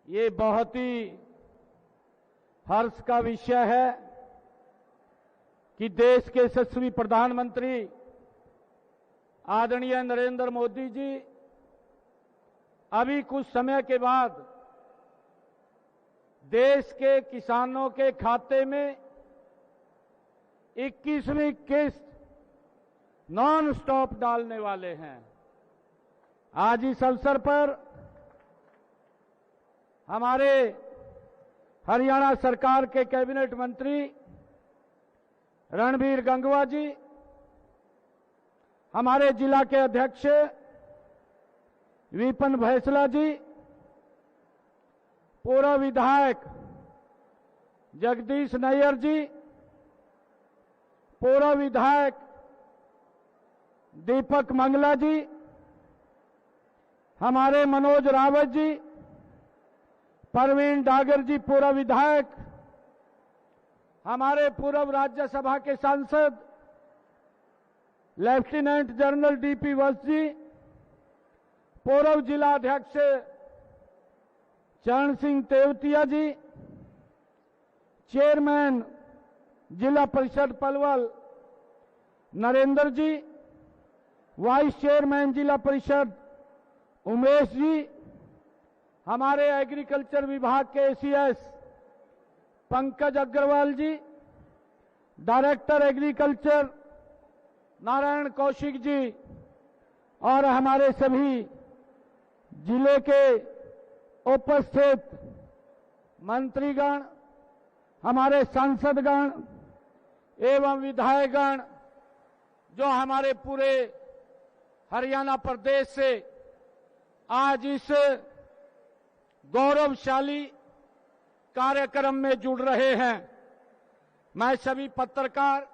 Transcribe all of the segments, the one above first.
ये बहुत ही हर्ष का विषय है कि देश के यशस्वी प्रधानमंत्री आदरणीय नरेंद्र मोदी जी अभी कुछ समय के बाद देश के किसानों के खाते में 21वीं किस्त नॉन स्टॉप डालने वाले हैं। आज इस अवसर पर हमारे हरियाणा सरकार के कैबिनेट मंत्री रणबीर गंगवा जी, हमारे जिला के अध्यक्ष विपिन भैसला जी, पूर्व विधायक जगदीश नैयर जी, पूर्व विधायक दीपक मंगला जी, हमारे मनोज रावत जी, परवीन डागर जी पूर्व विधायक, हमारे पूर्व राज्यसभा के सांसद लेफ्टिनेंट जनरल डीपी वत्स जी, पूर्व जिला अध्यक्ष चरण सिंह तेवतिया जी, चेयरमैन जिला परिषद पलवल नरेंद्र जी, वाइस चेयरमैन जिला परिषद उमेश जी, हमारे एग्रीकल्चर विभाग के एसीएस पंकज अग्रवाल जी, डायरेक्टर एग्रीकल्चर नारायण कौशिक जी और हमारे सभी जिले के उपस्थित मंत्रीगण, हमारे सांसदगण एवं विधायकगण जो हमारे पूरे हरियाणा प्रदेश से आज इस गौरवशाली कार्यक्रम में जुड़ रहे हैं। मैं सभी पत्रकार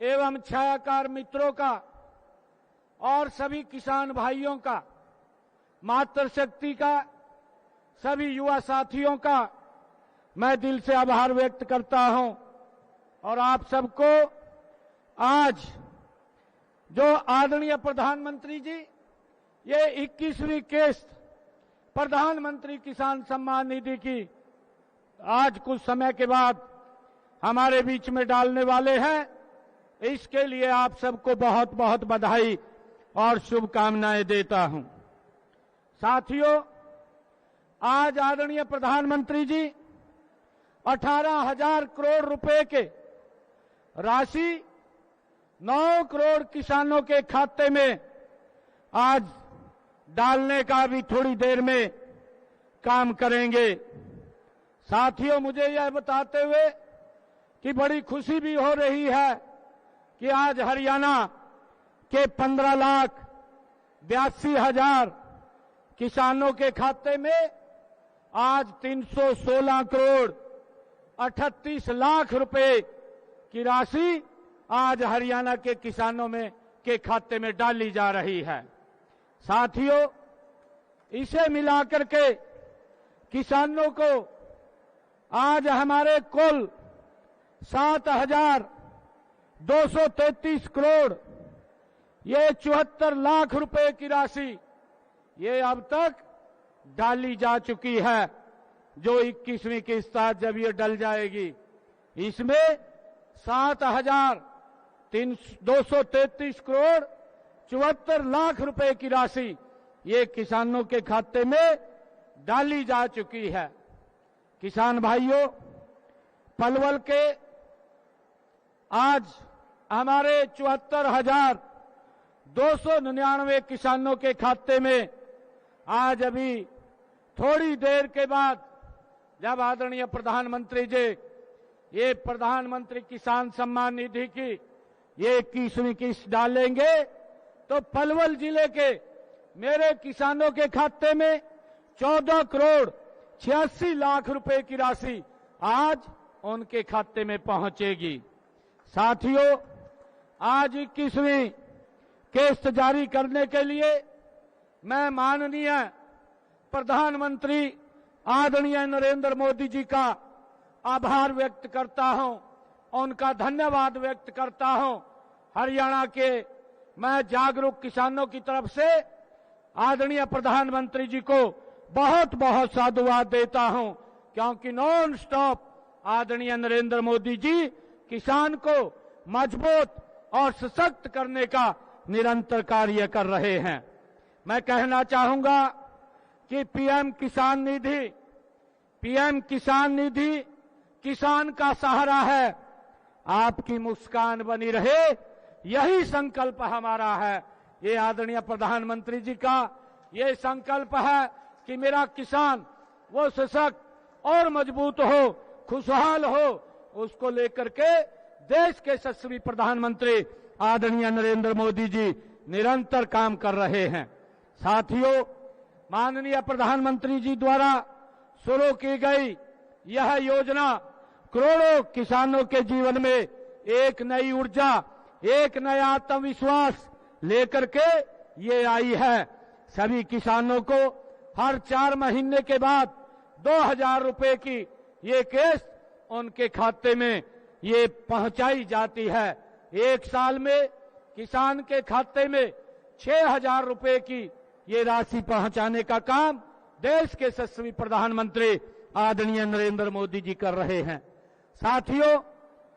एवं छायाकार मित्रों का और सभी किसान भाइयों का, मातृशक्ति का, सभी युवा साथियों का मैं दिल से आभार व्यक्त करता हूं। और आप सबको आज जो आदरणीय प्रधानमंत्री जी ये 21वीं किस्त प्रधानमंत्री किसान सम्मान निधि की आज कुछ समय के बाद हमारे बीच में डालने वाले हैं, इसके लिए आप सबको बहुत बहुत बधाई और शुभकामनाएं देता हूं। साथियों, आज आदरणीय प्रधानमंत्री जी 18,000 करोड़ रुपए के राशि 9 करोड़ किसानों के खाते में आज डालने का भी थोड़ी देर में काम करेंगे। साथियों, मुझे यह बताते हुए कि बड़ी खुशी भी हो रही है कि आज हरियाणा के 15,82,000 किसानों के खाते में आज 316 करोड़ 38 लाख रुपए की राशि आज हरियाणा के किसानों में के खाते में डाली जा रही है। साथियों, इसे मिलाकर के किसानों को आज हमारे कुल 7,233 करोड़ ये 74 लाख रुपए की राशि ये अब तक डाली जा चुकी है। जो 21वीं किस्त आज जब ये डल जाएगी, इसमें 7,233 करोड़ 74 लाख रुपए की राशि ये किसानों के खाते में डाली जा चुकी है। किसान भाइयों, पलवल के आज हमारे 74,299 किसानों के खाते में आज अभी थोड़ी देर के बाद जब आदरणीय प्रधानमंत्री जी ये प्रधानमंत्री किसान सम्मान निधि की ये 21वीं किस्त डालेंगे तो पलवल जिले के मेरे किसानों के खाते में 14 करोड़ 86 लाख रुपए की राशि आज उनके खाते में पहुंचेगी। साथियों, आज 21वीं किस्त जारी करने के लिए मैं माननीय प्रधानमंत्री आदरणीय नरेंद्र मोदी जी का आभार व्यक्त करता हूं, उनका धन्यवाद व्यक्त करता हूं। हरियाणा के मैं जागरूक किसानों की तरफ से आदरणीय प्रधानमंत्री जी को बहुत बहुत साधुवाद देता हूं, क्योंकि नॉन स्टॉप आदरणीय नरेंद्र मोदी जी किसान को मजबूत और सशक्त करने का निरंतर कार्य कर रहे हैं। मैं कहना चाहूंगा कि पीएम किसान निधि किसान का सहारा है। आपकी मुस्कान बनी रहे, यही संकल्प हमारा है। ये आदरणीय प्रधानमंत्री जी का ये संकल्प है कि मेरा किसान वो सशक्त और मजबूत हो, खुशहाल हो, उसको लेकर के देश के यशस्वी प्रधानमंत्री आदरणीय नरेंद्र मोदी जी निरंतर काम कर रहे हैं। साथियों, माननीय प्रधानमंत्री जी द्वारा शुरू की गई यह योजना करोड़ों किसानों के जीवन में एक नई ऊर्जा, एक नया आत्मविश्वास लेकर के ये आई है। सभी किसानों को हर 4 महीने के बाद 2000 रुपए की ये किस्त उनके खाते में ये पहुंचाई जाती है। एक साल में किसान के खाते में 6000 रुपए की ये राशि पहुंचाने का काम देश के यशस्वी प्रधानमंत्री आदरणीय नरेंद्र मोदी जी कर रहे हैं। साथियों,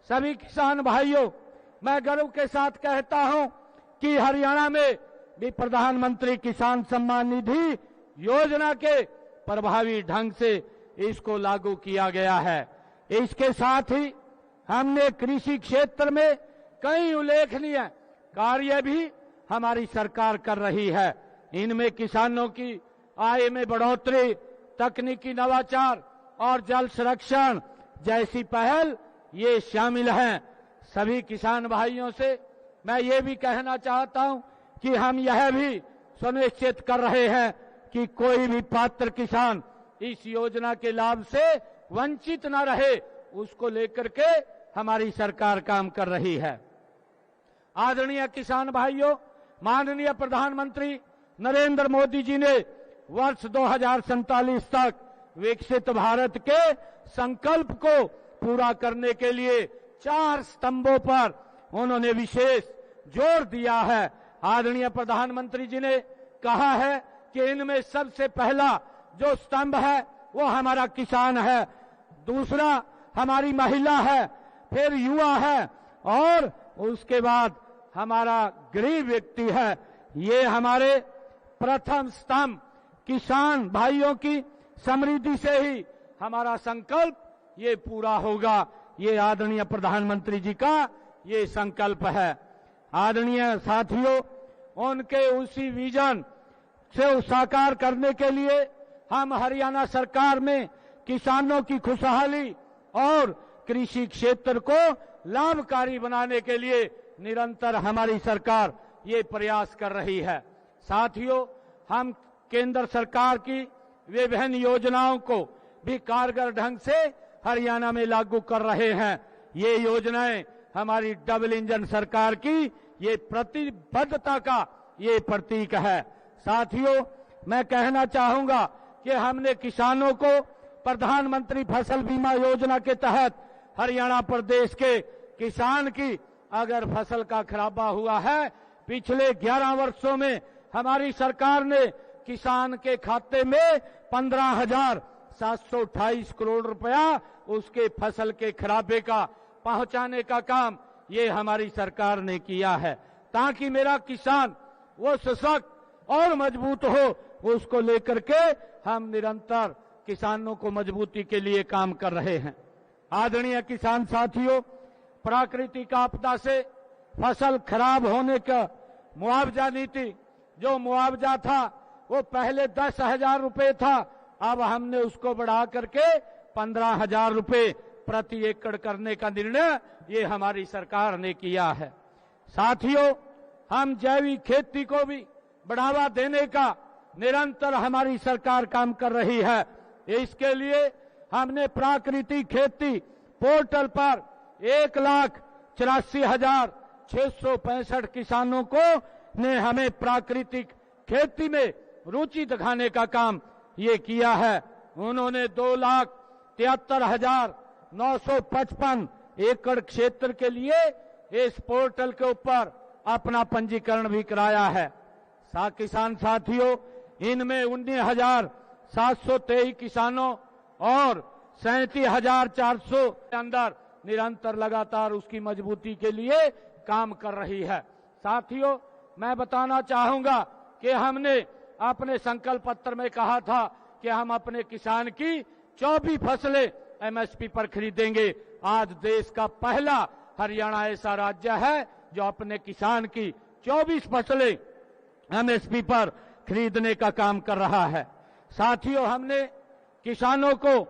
सभी किसान भाइयों, मैं गर्व के साथ कहता हूं कि हरियाणा में भी प्रधानमंत्री किसान सम्मान निधि योजना के प्रभावी ढंग से इसको लागू किया गया है। इसके साथ ही हमने कृषि क्षेत्र में कई उल्लेखनीय कार्य भी हमारी सरकार कर रही है। इनमें किसानों की आय में बढ़ोतरी, तकनीकी नवाचार और जल संरक्षण जैसी पहल ये शामिल हैं। सभी किसान भाइयों से मैं ये भी कहना चाहता हूं कि हम यह भी सुनिश्चित कर रहे हैं कि कोई भी पात्र किसान इस योजना के लाभ से वंचित न रहे, उसको लेकर के हमारी सरकार काम कर रही है। आदरणीय किसान भाइयों, माननीय प्रधानमंत्री नरेंद्र मोदी जी ने वर्ष 2047 तक विकसित भारत के संकल्प को पूरा करने के लिए 4 स्तंभों पर उन्होंने विशेष जोर दिया है। आदरणीय प्रधानमंत्री जी ने कहा है कि इनमें सबसे पहला जो स्तंभ है वो हमारा किसान है, दूसरा हमारी महिला है, फिर युवा है और उसके बाद हमारा गरीब व्यक्ति है। ये हमारे प्रथम स्तंभ किसान भाइयों की समृद्धि से ही हमारा संकल्प ये पूरा होगा। ये आदरणीय प्रधानमंत्री जी का ये संकल्प है। आदरणीय साथियों, उनके उसी विजन से साकार करने के लिए हम हरियाणा सरकार में किसानों की खुशहाली और कृषि क्षेत्र को लाभकारी बनाने के लिए निरंतर हमारी सरकार ये प्रयास कर रही है। साथियों, हम केंद्र सरकार की विभिन्न योजनाओं को भी कारगर ढंग से हरियाणा में लागू कर रहे हैं। ये योजनाएं हमारी डबल इंजन सरकार की ये प्रतिबद्धता का ये प्रतीक है। साथियों, मैं कहना चाहूंगा कि हमने किसानों को प्रधानमंत्री फसल बीमा योजना के तहत हरियाणा प्रदेश के किसान की अगर फसल का खराबा हुआ है, पिछले 11 वर्षों में हमारी सरकार ने किसान के खाते में 15,728 करोड़ रुपया उसके फसल के खराबे का पहुंचाने का काम ये हमारी सरकार ने किया है, ताकि मेरा किसान वो सशक्त और मजबूत हो। उसको लेकर के हम निरंतर किसानों को मजबूती के लिए काम कर रहे हैं। आदरणीय किसान साथियों, प्राकृतिक आपदा से फसल खराब होने का मुआवजा नीति, जो मुआवजा था वो पहले 10,000 रुपए था, अब हमने उसको बढ़ा करके 15,000 रुपए प्रति एकड़ करने का निर्णय ये हमारी सरकार ने किया है। साथियों, हम जैविक खेती को भी बढ़ावा देने का निरंतर हमारी सरकार काम कर रही है। इसके लिए हमने प्राकृतिक खेती पोर्टल पर 1,84,665 किसानों को ने हमें प्राकृतिक खेती में रुचि दिखाने का काम ये किया है। उन्होंने 2,73,955 एकड़ क्षेत्र के लिए इस पोर्टल के ऊपर अपना पंजीकरण भी कराया है। किसान साथियों, इनमें 723 किसानों और 37,400 के अंदर निरंतर लगातार उसकी मजबूती के लिए काम कर रही है। साथियों, मैं बताना चाहूंगा कि हमने अपने संकल्प पत्र में कहा था कि हम अपने किसान की 24 फसलें एमएसपी पर खरीदेंगे। आज देश का पहला हरियाणा ऐसा राज्य है जो अपने किसान की 24 फसलें एमएसपी पर खरीदने का काम कर रहा है। साथियों, हमने किसानों को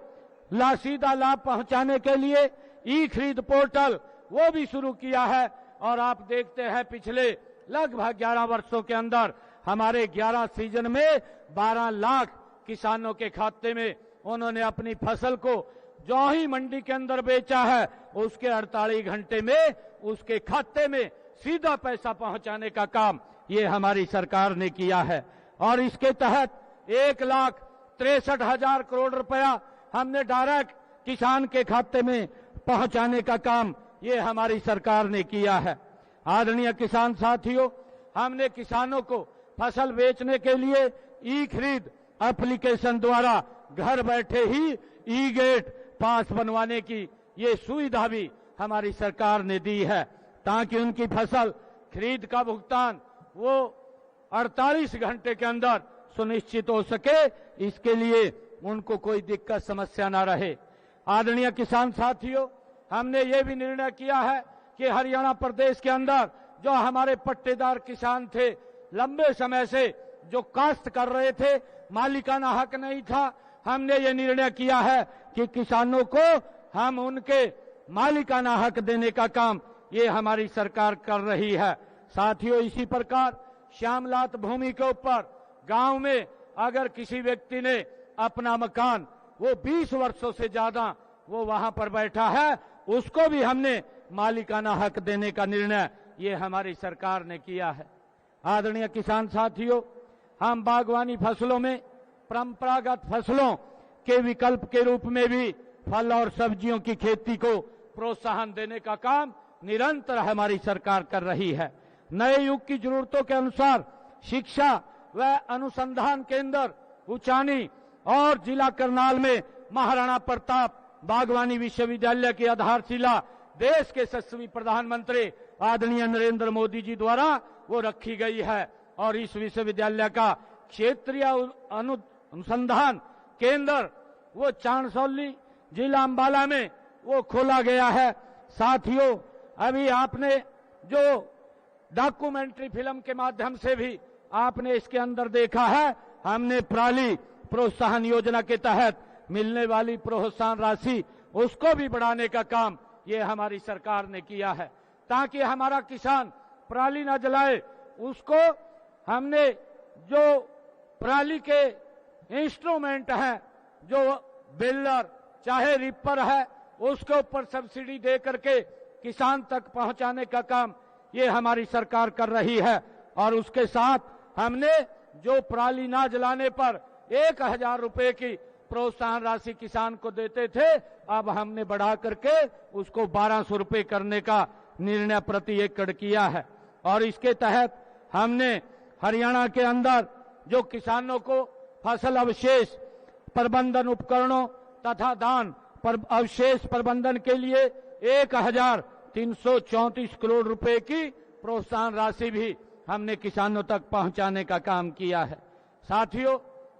सीधा लाभ पहुंचाने के लिए ई खरीद पोर्टल वो भी शुरू किया है और आप देखते हैं पिछले लगभग 11 वर्षों के अंदर हमारे 11 सीजन में 12 लाख किसानों के खाते में उन्होंने अपनी फसल को जो ही मंडी के अंदर बेचा है उसके 48 घंटे में उसके खाते में सीधा पैसा पहुंचाने का काम ये हमारी सरकार ने किया है। और इसके तहत 1,63,000 करोड़ रुपया हमने डायरेक्ट किसान के खाते में पहुंचाने का काम ये हमारी सरकार ने किया है। आदरणीय किसान साथियों, हमने किसानों को फसल बेचने के लिए ई खरीद एप्लीकेशन द्वारा घर बैठे ही ई गेट पास बनवाने की ये सुविधा भी हमारी सरकार ने दी है, ताकि उनकी फसल खरीद का भुगतान वो 48 घंटे के अंदर सुनिश्चित हो सके, इसके लिए उनको कोई दिक्कत समस्या ना रहे। आदरणीय किसान साथियों, हमने ये भी निर्णय किया है कि हरियाणा प्रदेश के अंदर जो हमारे पट्टेदार किसान थे, लंबे समय से जो काश्त कर रहे थे, मालिकाना हक नहीं था, हमने ये निर्णय किया है कि किसानों को हम उनके मालिकाना हक देने का काम ये हमारी सरकार कर रही है। साथियों, इसी प्रकार श्यामलात भूमि के ऊपर गांव में अगर किसी व्यक्ति ने अपना मकान वो 20 वर्षों से ज्यादा वो वहां पर बैठा है, उसको भी हमने मालिकाना हक देने का निर्णय ये हमारी सरकार ने किया है। आदरणीय किसान साथियों, हम बागवानी फसलों में परंपरागत फसलों के विकल्प के रूप में भी फल और सब्जियों की खेती को प्रोत्साहन देने का काम निरंतर हमारी सरकार कर रही है। नए युग की जरूरतों के अनुसार शिक्षा व अनुसंधान केंद्र उचानी और जिला करनाल में महाराणा प्रताप बागवानी विश्वविद्यालय की आधारशिला देश के यशस्वी प्रधानमंत्री आदरणीय नरेंद्र मोदी जी द्वारा वो रखी गई है और इस विश्वविद्यालय का क्षेत्रीय अनुसंधान केंद्र वो चांदसौली जिला अंबाला में वो खोला गया है। साथियों, अभी आपने जो डॉक्यूमेंट्री फिल्म के माध्यम से भी आपने इसके अंदर देखा है, हमने पराली प्रोत्साहन योजना के तहत मिलने वाली प्रोत्साहन राशि उसको भी बढ़ाने का काम ये हमारी सरकार ने किया है, ताकि हमारा किसान पराली न जलाए। उसको हमने जो पराली के इंस्ट्रूमेंट हैं, जो बेलर चाहे रिपर है, उसके ऊपर सब्सिडी दे करके किसान तक पहुंचाने का काम ये हमारी सरकार कर रही है। और उसके साथ हमने जो पराली ना जलाने पर 1,000 रुपए की प्रोत्साहन राशि किसान को देते थे, अब हमने बढ़ा करके उसको 1,200 रुपए करने का निर्णय प्रति एकड़ किया है। और इसके तहत हमने हरियाणा के अंदर जो किसानों को फसल अवशेष प्रबंधन उपकरणों तथा धान पर अवशेष प्रबंधन के लिए 1,334 करोड़ रुपए की प्रोत्साहन राशि भी हमने किसानों तक पहुंचाने का काम किया है। साथियों,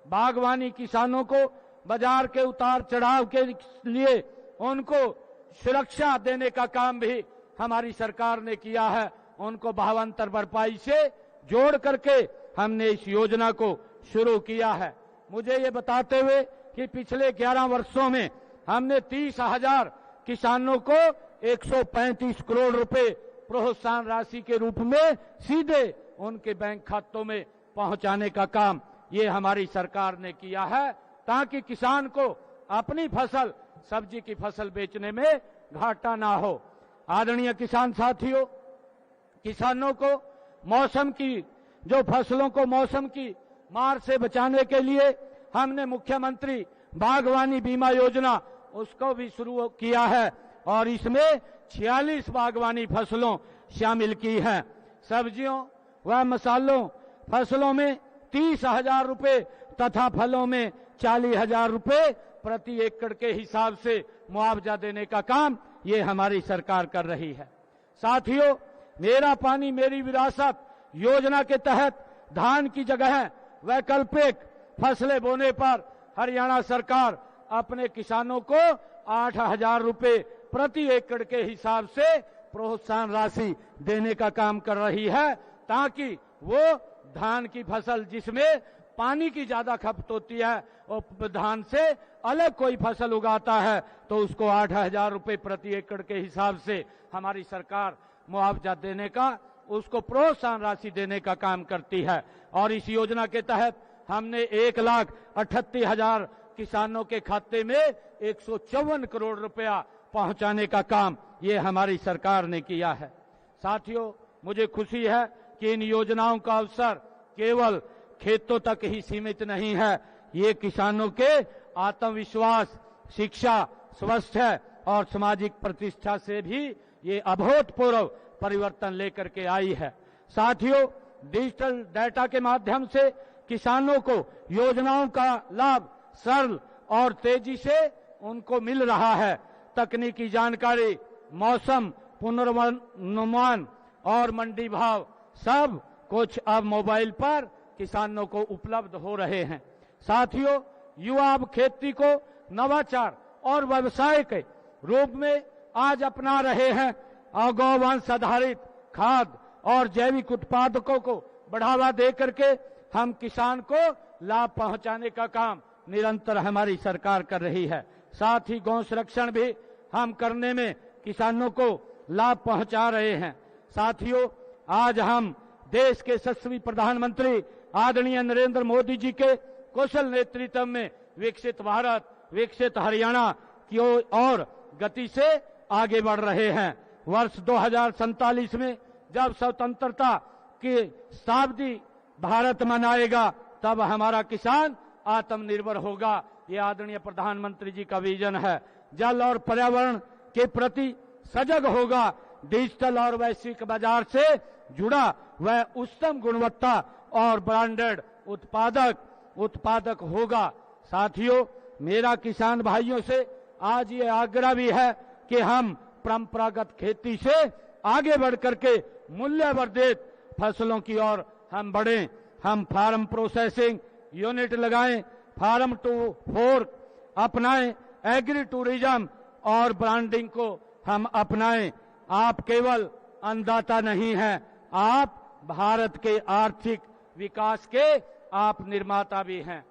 बागवानी किसानों को बाजार के उतार चढ़ाव के लिए उनको सुरक्षा देने का काम भी हमारी सरकार ने किया है। उनको भावांतर भरपाई से जोड़ करके हमने इस योजना को शुरू किया है। मुझे ये बताते हुए कि पिछले 11 वर्षों में हमने 30,000 किसानों को 135 करोड़ रुपए प्रोत्साहन राशि के रूप में सीधे उनके बैंक खातों में पहुंचाने का काम ये हमारी सरकार ने किया है, ताकि किसान को अपनी फसल सब्जी की फसल बेचने में घाटा ना हो। आदरणीय किसान साथियों, किसानों को मौसम की जो फसलों को मौसम की मार से बचाने के लिए हमने मुख्यमंत्री बागवानी बीमा योजना उसको भी शुरू किया है और इसमें 46 बागवानी फसलों शामिल की हैं। सब्जियों व मसालों फसलों में 30,000 रुपए तथा फलों में 40,000 रुपए प्रति एकड़ के हिसाब से मुआवजा देने का काम ये हमारी सरकार कर रही है। साथियों, मेरा पानी मेरी विरासत योजना के तहत धान की जगह वैकल्पिक फसलें बोने पर हरियाणा सरकार अपने किसानों को 8,000 रुपए प्रति एकड़ के हिसाब से प्रोत्साहन राशि देने का काम कर रही है, ताकि वो धान की फसल जिसमें पानी की ज्यादा खपत होती है और धान से अलग कोई फसल उगाता है तो उसको 8,000 रुपए प्रति एकड़ के हिसाब से हमारी सरकार मुआवजा देने का, उसको प्रोत्साहन राशि देने का काम करती है। और इस योजना के तहत हमने 1,38,000 किसानों के खाते में 154 करोड़ रुपया पहुंचाने का काम ये हमारी सरकार ने किया है। साथियों, मुझे खुशी है कि इन योजनाओं का अवसर केवल खेतों तक ही सीमित नहीं है, ये किसानों के आत्मविश्वास, शिक्षा, स्वास्थ्य और सामाजिक प्रतिष्ठा से भी ये अभूतपूर्व परिवर्तन लेकर के आई है। साथियों, डिजिटल डाटा के माध्यम से किसानों को योजनाओं का लाभ सरल और तेजी से उनको मिल रहा है। तकनीकी जानकारी, मौसम पूर्वानुमान और मंडी भाव सब कुछ अब मोबाइल पर किसानों को उपलब्ध हो रहे हैं। साथियों, युवा अब खेती को नवाचार और व्यवसाय के रूप में आज अपना रहे हैं। गौवंश आधारित खाद और जैविक उत्पादकों को बढ़ावा दे करके हम किसान को लाभ पहुंचाने का काम निरंतर हमारी सरकार कर रही है। साथ ही गौ संरक्षण भी हम करने में किसानों को लाभ पहुंचा रहे हैं। साथियों, आज हम देश के यशस्वी प्रधानमंत्री आदरणीय नरेंद्र मोदी जी के कुशल नेतृत्व में विकसित भारत, विकसित हरियाणा की ओर गति से आगे बढ़ रहे हैं। वर्ष 2047 में जब स्वतंत्रता की शताब्दी भारत मनाएगा, तब हमारा किसान आत्मनिर्भर होगा। ये आदरणीय प्रधानमंत्री जी का विजन है। जल और पर्यावरण के प्रति सजग होगा, डिजिटल और वैश्विक बाजार से जुड़ा वह उच्चतम गुणवत्ता और ब्रांडेड उत्पादक होगा। साथियों, मेरा किसान भाइयों से आज ये आग्रह भी है कि हम परंपरागत खेती से आगे बढ़ करके मूल्यवर्धित फसलों की ओर हम बढ़ें। हम फार्म प्रोसेसिंग यूनिट लगाएं, फार्म टू फोर्क अपनाएं, एग्री टूरिज्म और ब्रांडिंग को हम अपनाएं। आप केवल अन्नदाता नहीं हैं, आप भारत के आर्थिक विकास के आप निर्माता भी हैं।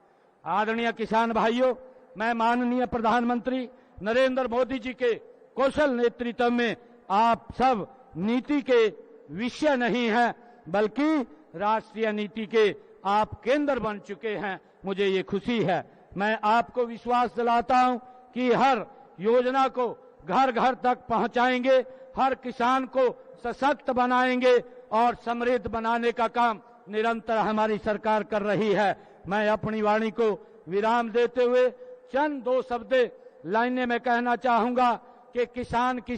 आदरणीय किसान भाइयों, मैं माननीय प्रधानमंत्री नरेंद्र मोदी जी के कौशल नेतृत्व में आप सब नीति के विषय नहीं हैं, बल्कि राष्ट्रीय नीति के आप केंद्र बन चुके हैं। मुझे ये खुशी है। मैं आपको विश्वास दिलाता हूं कि हर योजना को घर घर तक पहुंचाएंगे, हर किसान को सशक्त बनाएंगे और समृद्ध बनाने का काम निरंतर हमारी सरकार कर रही है। मैं अपनी वाणी को विराम देते हुए चंद दो शब्द लाइनें में कहना चाहूंगा कि किसान की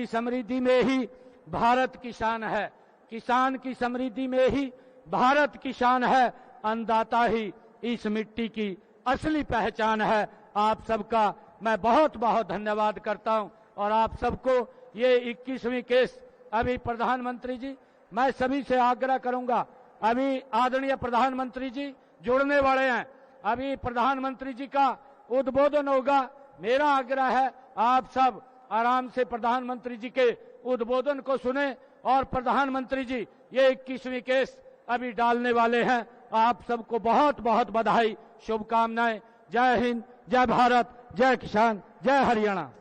समृद्धि में ही भारत की शान है। किसान की समृद्धि में ही भारत की शान है। अन्नदाता ही इस मिट्टी की असली पहचान है। आप सबका मैं बहुत बहुत धन्यवाद करता हूं और आप सबको ये 21वीं केस अभी प्रधानमंत्री जी, मैं सभी से आग्रह करूंगा, अभी आदरणीय प्रधानमंत्री जी जुड़ने वाले हैं, अभी प्रधानमंत्री जी का उद्बोधन होगा। मेरा आग्रह है आप सब आराम से प्रधानमंत्री जी के उद्बोधन को सुने और प्रधानमंत्री जी ये 21वीं केस अभी डालने वाले हैं। आप सबको बहुत बहुत बधाई, शुभकामनाएं। जय हिंद, जय भारत, जय किसान, जय हरियाणा।